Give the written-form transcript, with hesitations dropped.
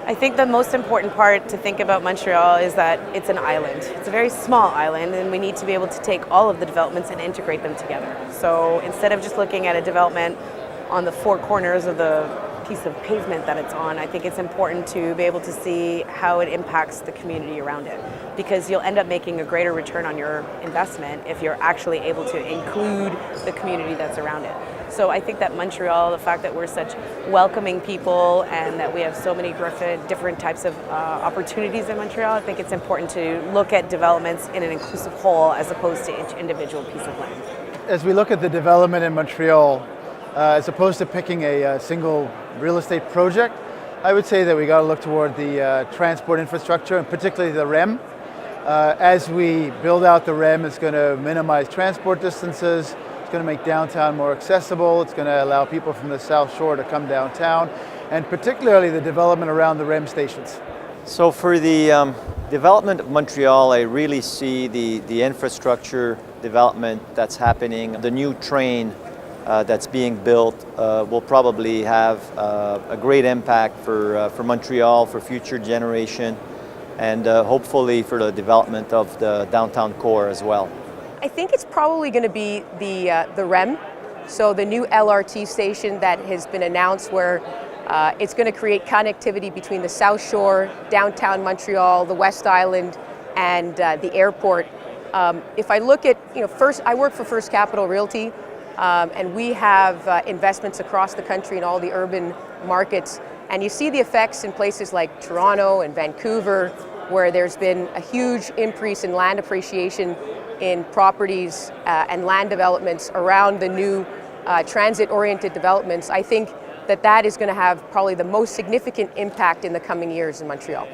I think the most important part to think about Montreal is that it's an island. It's a very small island, and we need to be able to take all of the developments and integrate them together. So instead of just looking at a development on the four corners of the piece of pavement that it's on, I think it's important to be able to see how it impacts the community around it, because you'll end up making a greater return on your investment if you're actually able to include the community that's around it. So I think that Montreal, the fact that we're such welcoming people and that we have so many different types of opportunities in Montreal, I think it's important to look at developments in an inclusive whole as opposed to each individual piece of land. As we look at the development in Montreal, as opposed to picking a single real estate project, I would say that we got to look toward the transport infrastructure, and particularly the REM. As we build out the REM, it's going to minimize transport distances. It's going to make downtown more accessible. It's going to allow people from the South Shore to come downtown, and particularly the development around the REM stations. So for the development of Montreal, I really see the infrastructure development that's happening. The new train that's being built will probably have a great impact for Montreal, for future generation, and hopefully for the development of the downtown core as well. I think it's probably going to be the REM, so the new LRT station that has been announced, where it's going to create connectivity between the South Shore, downtown Montreal, the West Island, and the airport. If I look at, I work for First Capital Realty, and we have investments across the country in all the urban markets, and you see the effects in places like Toronto and Vancouver, where there's been a huge increase in land appreciation in properties and land developments around the new transit-oriented developments. I think that is going to have probably the most significant impact in the coming years in Montreal.